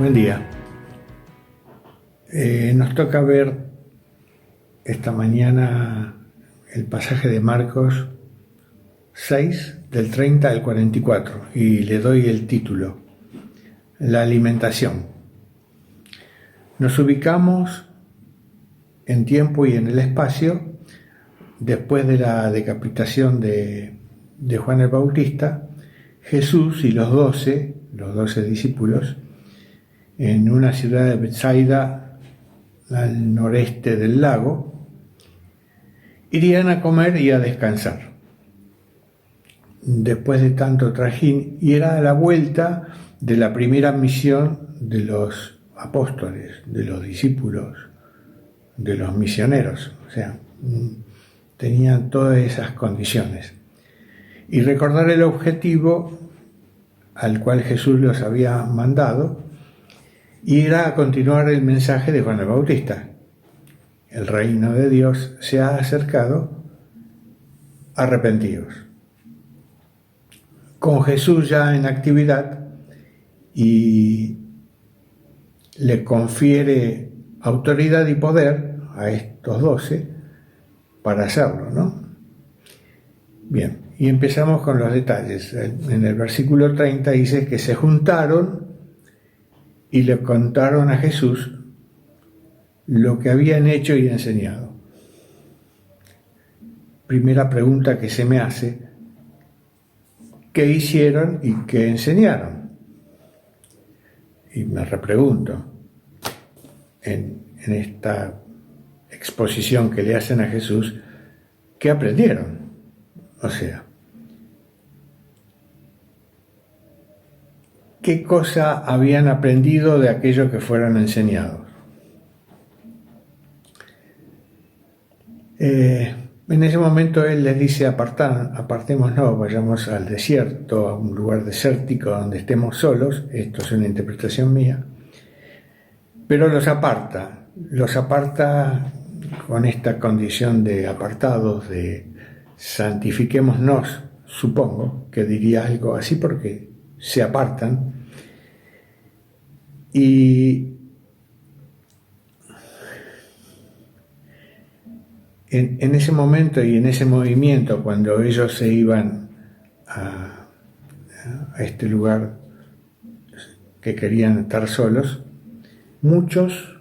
Buen día. Nos toca ver esta mañana el pasaje de Marcos 6, del 30 al 44, y le doy el título: La alimentación. Nos ubicamos en tiempo y en el espacio después de la decapitación de Juan el Bautista. Jesús y los 12 discípulos, en una ciudad de Betsaida al noreste del lago, irían a comer y a descansar después de tanto trajín, y era la vuelta de la primera misión de los apóstoles, de los discípulos, de los misioneros. O sea, tenían todas esas condiciones. Y recordar el objetivo al cual Jesús los había mandado, y era a continuar el mensaje de Juan el Bautista: el reino de Dios se ha acercado, arrepentidos. Con Jesús ya en actividad, y le confiere autoridad y poder a estos 12 para hacerlo, ¿no? Bien, y empezamos con los detalles. En el versículo 30 dice que se juntaron y le contaron a Jesús lo que habían hecho y enseñado. Primera pregunta que se me hace: ¿qué hicieron y qué enseñaron? Y me repregunto, en esta exposición que le hacen a Jesús, ¿qué aprendieron? O sea, ¿qué cosa habían aprendido de aquello que fueron enseñados? En ese momento él les dice: apartémonos, vayamos al desierto, a un lugar desértico donde estemos solos. Esto es una interpretación mía. Pero los aparta con esta condición de apartados, de santifiquémonos, supongo que diría algo así, porque se apartan. Y en ese momento y en ese movimiento, cuando ellos se iban a este lugar que querían estar solos, muchos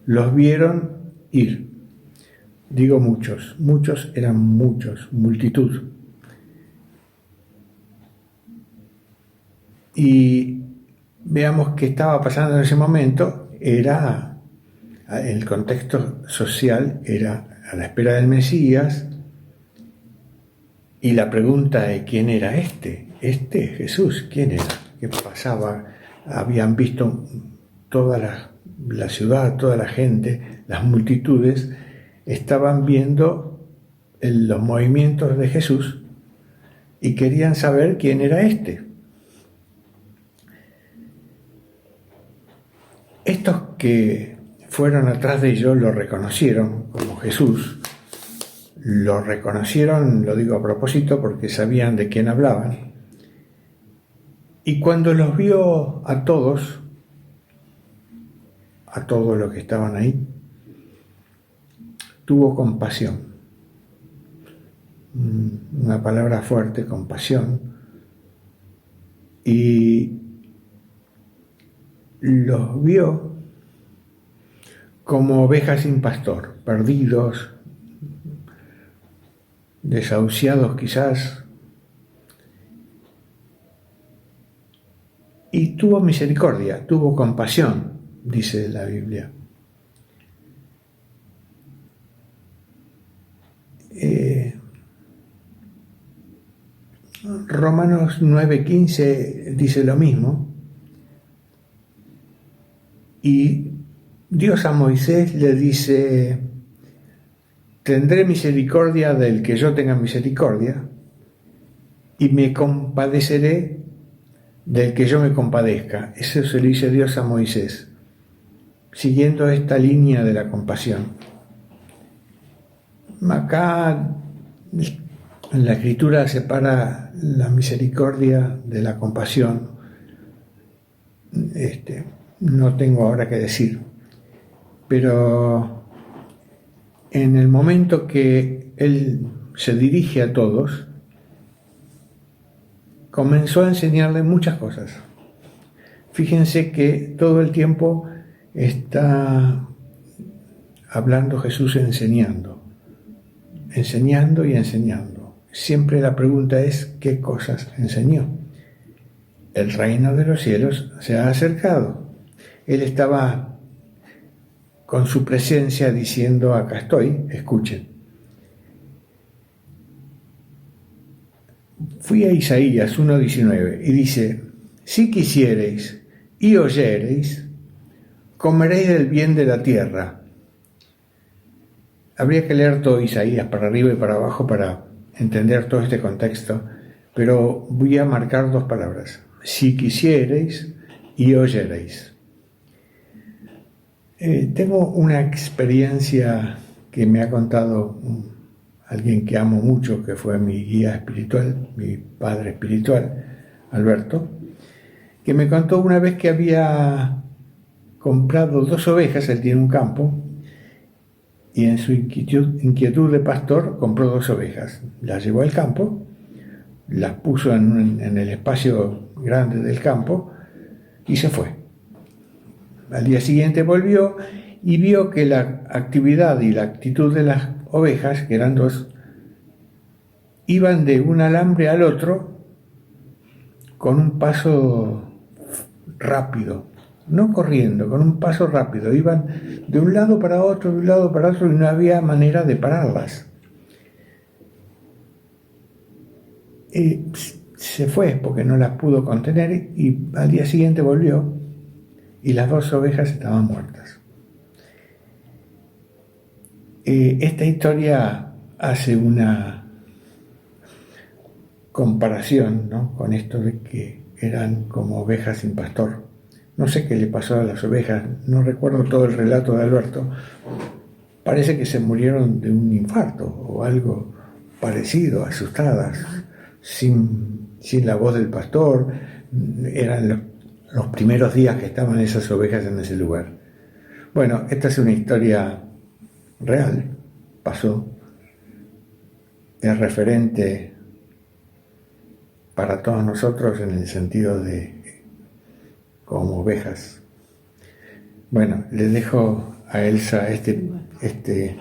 los vieron ir. Digo muchos eran muchos, multitud. Y veamos qué estaba pasando en ese momento. El contexto social era a la espera del Mesías, y la pregunta de quién era Jesús, ¿quién era? ¿Qué pasaba? Habían visto toda la ciudad, toda la gente, las multitudes, estaban viendo los movimientos de Jesús y querían saber quién era Estos que fueron atrás de ellos lo reconocieron como Jesús. Lo reconocieron, lo digo a propósito, porque sabían de quién hablaban. Y cuando los vio a todos los que estaban ahí, tuvo compasión. Una palabra fuerte, compasión. Y los vio como ovejas sin pastor, perdidos, desahuciados quizás, y tuvo misericordia, tuvo compasión, dice la Biblia. Romanos 9:15 dice lo mismo, y Dios a Moisés le dice: tendré misericordia del que yo tenga misericordia, y me compadeceré del que yo me compadezca. Eso se lo dice Dios a Moisés, siguiendo esta línea de la compasión. Acá en la Escritura separa la misericordia de la compasión, no tengo ahora que decir. Pero en el momento que él se dirige a todos, comenzó a enseñarle muchas cosas. Fíjense que todo el tiempo está hablando Jesús enseñando y enseñando. Siempre la pregunta es, ¿qué cosas enseñó? El reino de los cielos se ha acercado. Él estaba con su presencia diciendo, acá estoy, escuchen. Fui a Isaías 1:19 y dice, si quisiereis y oyereis, comeréis del bien de la tierra. Habría que leer todo Isaías para arriba y para abajo para entender todo este contexto, pero voy a marcar dos palabras, si quisiereis y oyereis. Tengo una experiencia que me ha contado alguien que amo mucho, que fue mi guía espiritual, mi padre espiritual, Alberto, que me contó una vez que había comprado 2 ovejas, él tiene un campo, y en su inquietud de pastor compró 2 ovejas. Las llevó al campo, las puso en el espacio grande del campo y se fue. Al día siguiente volvió y vio que la actividad y la actitud de las ovejas, que eran 2, iban de un alambre al otro con un paso rápido, no corriendo, con un paso rápido. Iban de un lado para otro, y no había manera de pararlas. Se fue porque no las pudo contener y al día siguiente volvió y las 2 ovejas estaban muertas. Esta historia hace una comparación, ¿no?, con esto de que eran como ovejas sin pastor. No sé qué le pasó a las ovejas, no recuerdo todo el relato de Alberto. Parece que se murieron de un infarto o algo parecido, asustadas, sin la voz del pastor. Eran los primeros días que estaban esas ovejas en ese lugar. Bueno, esta es una historia real, pasó, es referente para todos nosotros en el sentido de como ovejas. Bueno, le dejo a Elsa este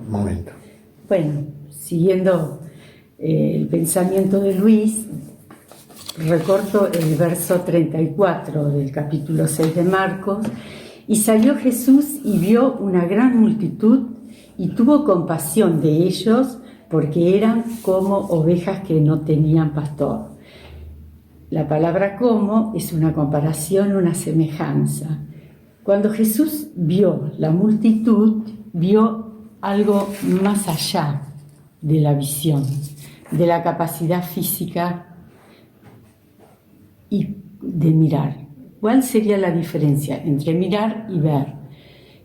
momento. Bueno, siguiendo el pensamiento de Luis, recorto el verso 34 del capítulo 6 de Marcos. Y salió Jesús y vio una gran multitud y tuvo compasión de ellos porque eran como ovejas que no tenían pastor. La palabra como es una comparación, una semejanza. Cuando Jesús vio la multitud, vio algo más allá de la visión, de la capacidad física y de mirar. ¿Cuál sería la diferencia entre mirar y ver?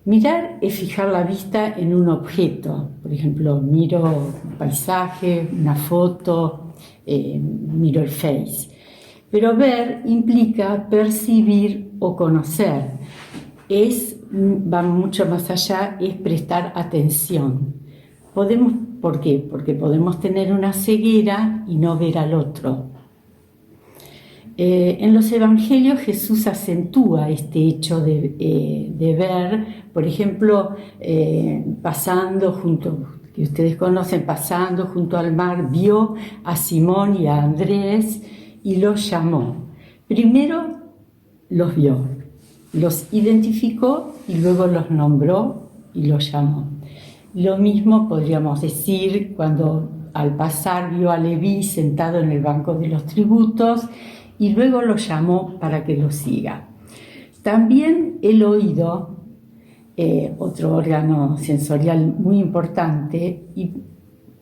Mirar es fijar la vista en un objeto. Por ejemplo, miro un paisaje, una foto, miro el Face. Pero ver implica percibir o conocer. Va mucho más allá, es prestar atención. ¿Por qué? Porque podemos tener una ceguera y no ver al otro. En los evangelios Jesús acentúa este hecho de ver, por ejemplo, que ustedes conocen, pasando junto al mar, vio a Simón y a Andrés y los llamó. Primero los vio, los identificó y luego los nombró y los llamó. Lo mismo podríamos decir cuando al pasar vio a Leví sentado en el banco de los tributos y luego lo llamó para que lo siga. También el oído, otro órgano sensorial muy importante. ¿Y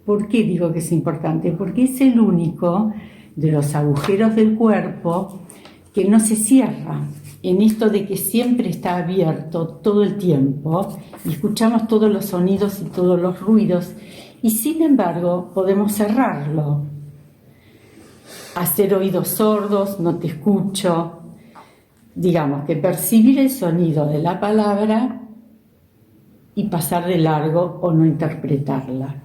por qué digo que es importante? Porque es el único de los agujeros del cuerpo que no se cierra, en esto de que siempre está abierto todo el tiempo y escuchamos todos los sonidos y todos los ruidos y sin embargo podemos cerrarlo. hacer oídos sordos, no te escucho. Digamos que percibir el sonido de la palabra y pasar de largo o no interpretarla.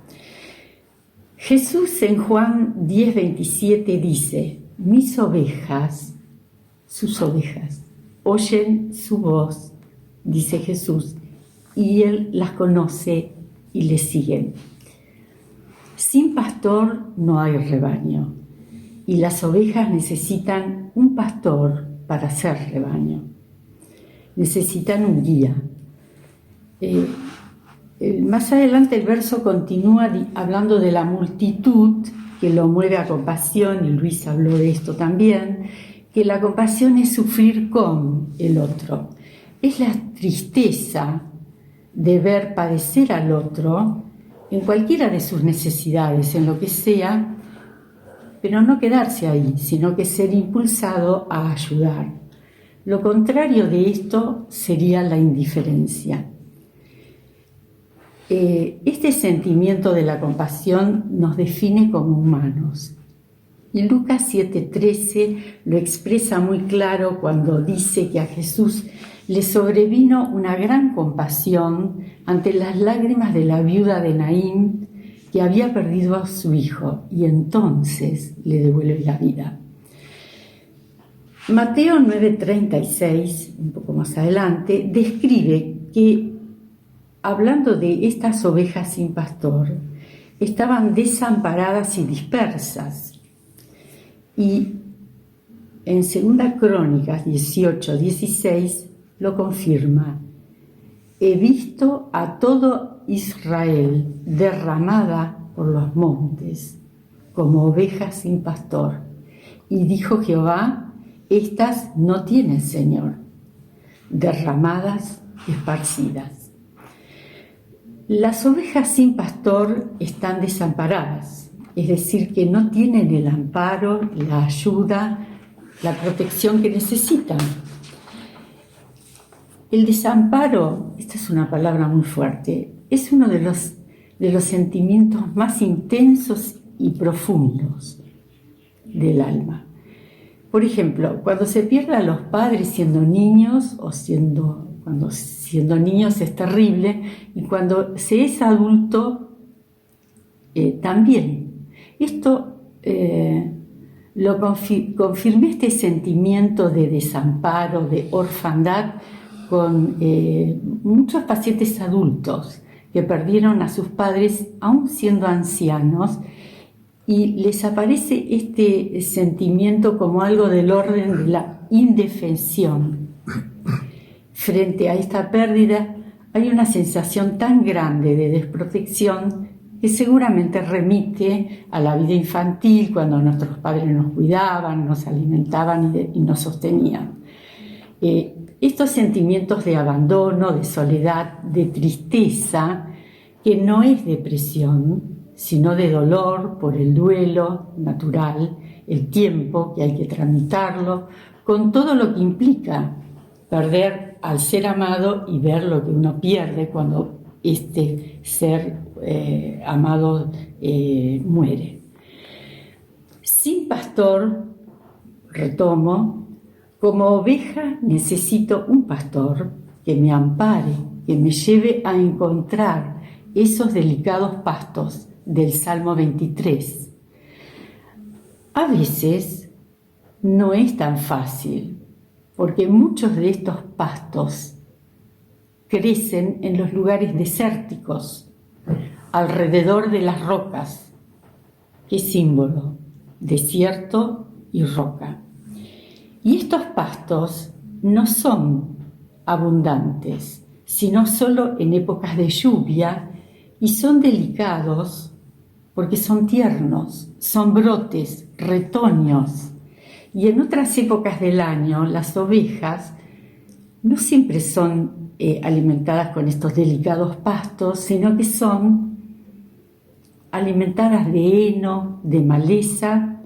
Jesús en Juan 10:27 dice: mis ovejas, sus ovejas, oyen su voz, dice Jesús, y Él las conoce y le siguen. Sin pastor no hay rebaño, y las ovejas necesitan un pastor para ser rebaño. Necesitan un guía. Más adelante el verso continúa hablando de la multitud que lo mueve a compasión, y Luis habló de esto también, que la compasión es sufrir con el otro. Es la tristeza de ver padecer al otro en cualquiera de sus necesidades, en lo que sea, pero no quedarse ahí, sino que ser impulsado a ayudar. Lo contrario de esto sería la indiferencia. Este sentimiento de la compasión nos define como humanos. Y Lucas 7:13 lo expresa muy claro cuando dice que a Jesús le sobrevino una gran compasión ante las lágrimas de la viuda de Naín, que había perdido a su hijo, y entonces le devuelve la vida. Mateo 9:36, un poco más adelante, describe que, hablando de estas ovejas sin pastor, estaban desamparadas y dispersas. Y en 2 Crónicas 18:16 lo confirma: he visto a todo Israel derramada por los montes como ovejas sin pastor. Y dijo Jehová: estas no tienen Señor, derramadas y esparcidas. Las ovejas sin pastor están desamparadas, es decir, que no tienen el amparo, la ayuda, la protección que necesitan. El desamparo, esta es una palabra muy fuerte, es uno de los sentimientos más intensos y profundos del alma. Por ejemplo, cuando se pierde a los padres siendo niños, cuando siendo niños es terrible, y cuando se es adulto también. Esto confirmé este sentimiento de desamparo, de orfandad, con muchos pacientes adultos que perdieron a sus padres aún siendo ancianos, y les aparece este sentimiento como algo del orden de la indefensión. Frente a esta pérdida hay una sensación tan grande de desprotección que seguramente remite a la vida infantil, cuando nuestros padres nos cuidaban, nos alimentaban y nos sostenían. Estos sentimientos de abandono, de soledad, de tristeza, que no es depresión, sino de dolor por el duelo natural, el tiempo que hay que tramitarlo, con todo lo que implica perder al ser amado y ver lo que uno pierde cuando este ser amado muere. Sin pastor, retomo, como oveja necesito un pastor que me ampare, que me lleve a encontrar esos delicados pastos del Salmo 23. A veces no es tan fácil, porque muchos de estos pastos crecen en los lugares desérticos, alrededor de las rocas. ¿Qué símbolo? Desierto y roca. Y estos pastos no son abundantes, sino solo en épocas de lluvia, y son delicados porque son tiernos, son brotes, retoños. Y en otras épocas del año, las ovejas no siempre son alimentadas con estos delicados pastos, sino que son alimentadas de heno, de maleza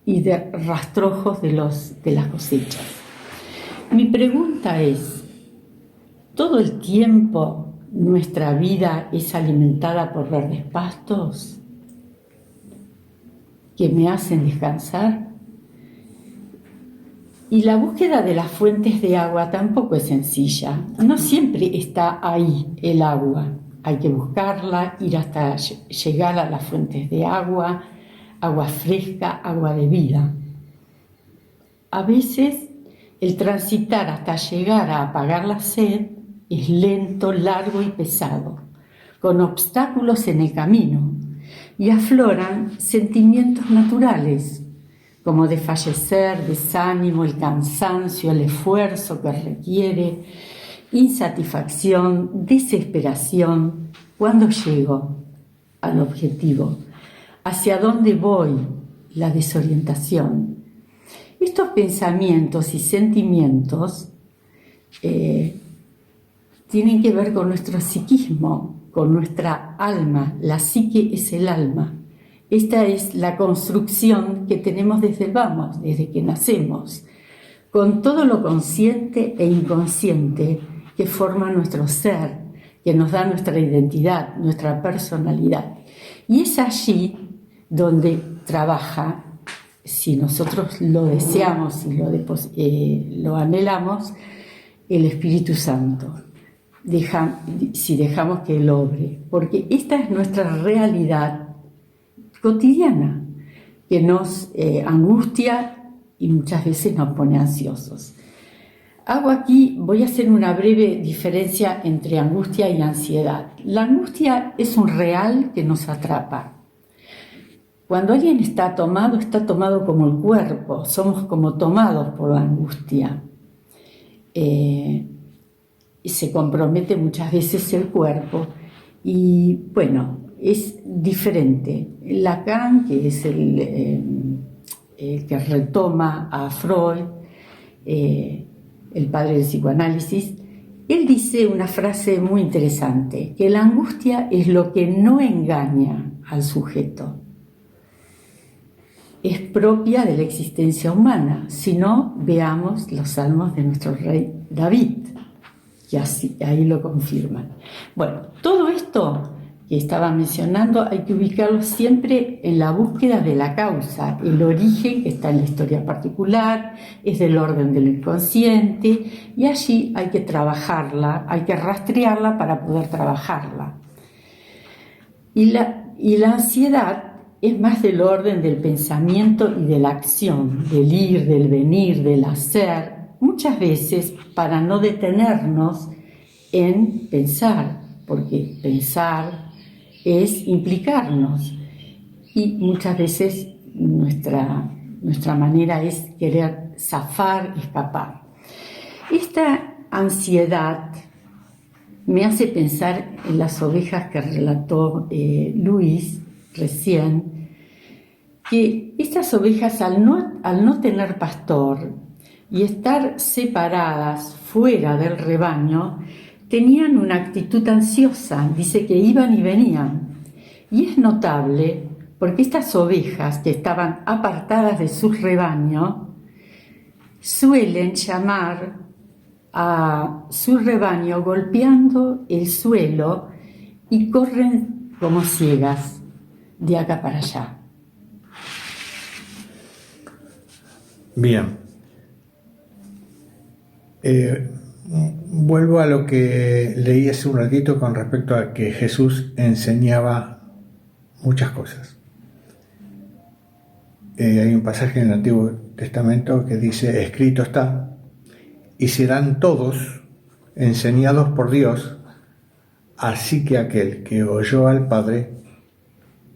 y de rastrojos de las cosechas. Mi pregunta es: ¿todo el tiempo nuestra vida es alimentada por verdes pastos que me hacen descansar? Y la búsqueda de las fuentes de agua tampoco es sencilla. No siempre está ahí el agua. Hay que buscarla, ir hasta llegar a las fuentes de agua, agua fresca, agua de vida. A veces el transitar hasta llegar a apagar la sed es lento, largo y pesado, con obstáculos en el camino, y afloran sentimientos naturales, como desfallecer, desánimo, el cansancio, el esfuerzo que requiere, insatisfacción, desesperación. ¿Cuándo llego al objetivo? ¿Hacia dónde voy? La desorientación. Estos pensamientos y sentimientos tienen que ver con nuestro psiquismo, con nuestra alma. La psique es el alma. Esta es la construcción que tenemos desde el vamos, desde que nacemos, con todo lo consciente e inconsciente que forma nuestro ser, que nos da nuestra identidad, nuestra personalidad. Y es allí donde trabaja, si nosotros lo deseamos y lo anhelamos, el Espíritu Santo, si dejamos que Él obre, porque esta es nuestra realidad cotidiana, que nos angustia y muchas veces nos pone ansiosos. Voy a hacer una breve diferencia entre angustia y ansiedad. La angustia es un real que nos atrapa. Cuando alguien está tomado como el cuerpo, somos como tomados por la angustia. Y se compromete muchas veces el cuerpo y bueno, es diferente. Lacan, que es el que retoma a Freud, el padre del psicoanálisis, él dice una frase muy interesante, que la angustia es lo que no engaña al sujeto. Es propia de la existencia humana. Si no, veamos los salmos de nuestro rey David, que ahí lo confirman. Bueno, todo esto que estaba mencionando hay que ubicarlo siempre en la búsqueda de la causa, el origen que está en la historia particular, es del orden del inconsciente, y allí hay que trabajarla, hay que rastrearla para poder trabajarla. Y la ansiedad es más del orden del pensamiento y de la acción, del ir, del venir, del hacer, muchas veces para no detenernos en pensar, porque pensar es implicarnos y muchas veces nuestra manera es querer zafar, escapar. Esta ansiedad me hace pensar en las ovejas que relató Luis recién, que estas ovejas al no tener pastor y estar separadas fuera del rebaño, tenían una actitud ansiosa, dice que iban y venían. Y es notable porque estas ovejas que estaban apartadas de su rebaño suelen llamar a su rebaño golpeando el suelo y corren como ciegas de acá para allá. Bien. Vuelvo a lo que leí hace un ratito con respecto a que Jesús enseñaba muchas cosas. Hay un pasaje en el Antiguo Testamento que dice: escrito está, y serán todos enseñados por Dios, así que aquel que oyó al Padre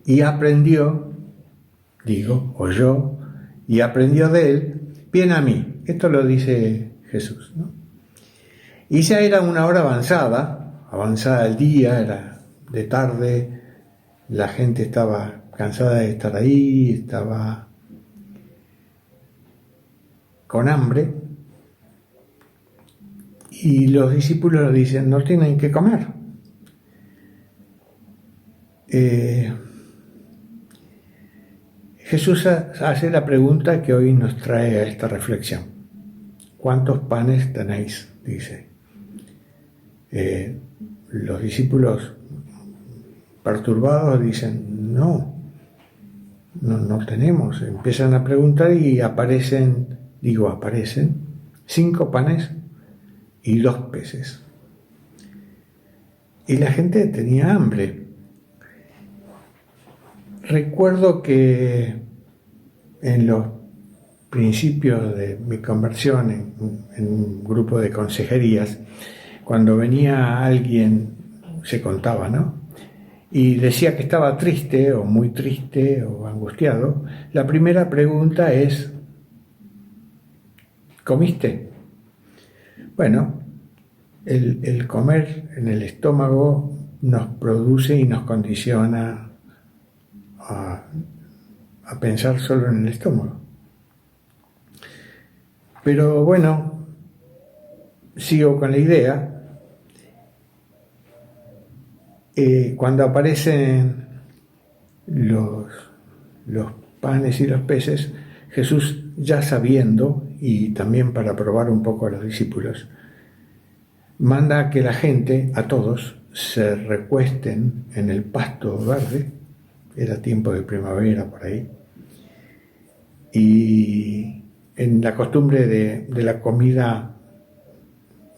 y aprendió, oyó y aprendió de él, viene a mí. Esto lo dice Jesús, ¿no? Y ya era una hora avanzada el día, era de tarde, la gente estaba cansada de estar ahí, estaba con hambre, y los discípulos le dicen: no tienen que comer. Jesús hace la pregunta que hoy nos trae a esta reflexión: ¿cuántos panes tenéis? Dice. Los discípulos perturbados dicen: no tenemos. Empiezan a preguntar y aparecen aparecen 5 panes y 2 peces. Y la gente tenía hambre. Recuerdo que en los principios de mi conversión en un grupo de consejerías, cuando venía alguien, se contaba, ¿no? Y decía que estaba triste o muy triste o angustiado, la primera pregunta es: ¿comiste? Bueno, el comer en el estómago nos produce y nos condiciona a pensar solo en el estómago. Pero bueno, sigo con la idea. Cuando aparecen los panes y los peces, Jesús, ya sabiendo, y también para probar un poco a los discípulos, manda a que la gente, a todos, se recuesten en el pasto verde. Era tiempo de primavera por ahí. Y en la costumbre de la comida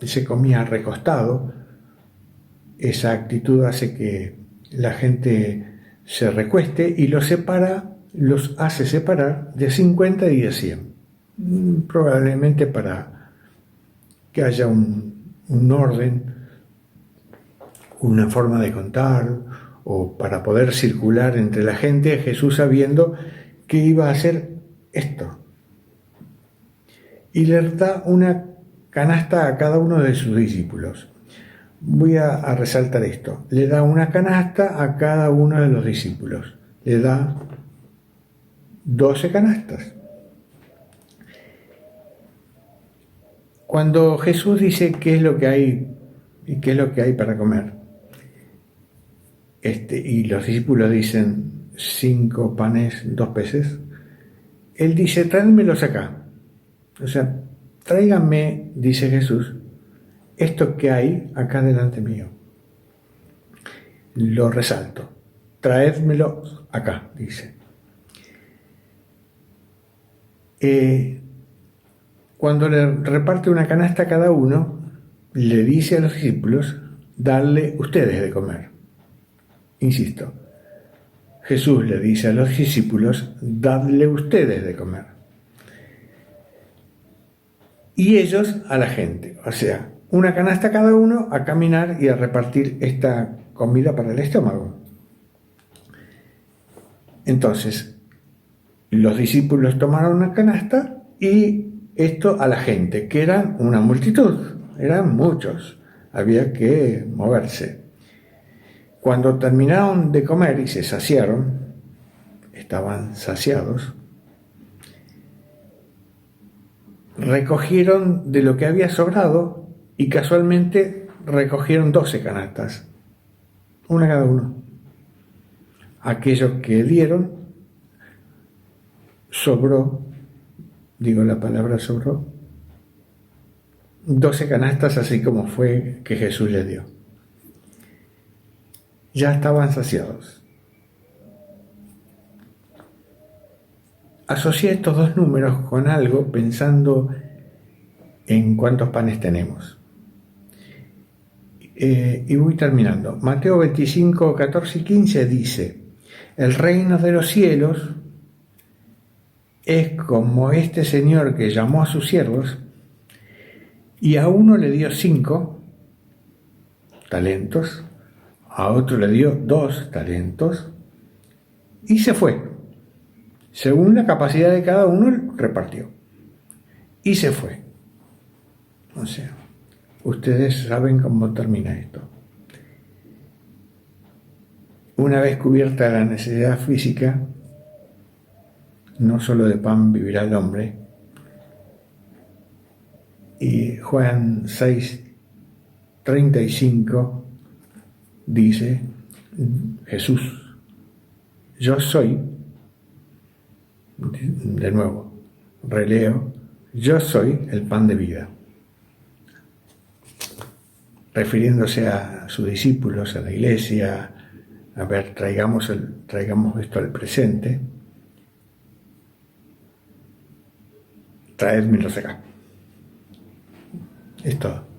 se comía recostado. Esa actitud hace que la gente se recueste y los hace separar de 50 y de 100. Probablemente para que haya un orden, una forma de contar, o para poder circular entre la gente, Jesús sabiendo que iba a hacer esto. Y le da una canasta a cada uno de sus discípulos. Voy a resaltar esto. Le da una canasta a cada uno de los discípulos. Le da 12 canastas. Cuando Jesús dice qué es lo que hay y qué es lo que hay para comer, y los discípulos dicen 5 panes, 2 peces, Él dice: tráenmelos acá. O sea, tráiganme, dice Jesús, esto que hay acá delante mío. Lo resalto. Traédmelo acá, dice. Cuando le reparte una canasta a cada uno, le dice a los discípulos: darle ustedes de comer. Insisto, Jesús le dice a los discípulos: dadle ustedes de comer. Y ellos a la gente, o sea, una canasta cada uno a caminar y a repartir esta comida para el estómago. Entonces, los discípulos tomaron una canasta y esto a la gente, que eran una multitud, eran muchos, había que moverse. Cuando terminaron de comer y se saciaron, estaban saciados, recogieron de lo que había sobrado y casualmente recogieron 12 canastas, una cada uno. Aquello que dieron sobró, digo la palabra sobró, 12 canastas, así como fue que Jesús les dio. Ya estaban saciados. Asocié estos dos números con algo pensando en cuántos panes tenemos. Y voy terminando. Mateo 25, 14 y 15 dice: el reino de los cielos es como este señor que llamó a sus siervos y a uno le dio 5 talentos, a otro le dio 2 talentos y se fue. Según la capacidad de cada uno, repartió. Y se fue. O sea, ustedes saben cómo termina esto. Una vez cubierta la necesidad física, no solo de pan vivirá el hombre. Y Juan 6:35 dice: Jesús, yo soy, de nuevo, releo, yo soy el pan de vida. Refiriéndose a sus discípulos, a la iglesia, a ver, traigamos esto al presente. traédmelos acá. Es todo.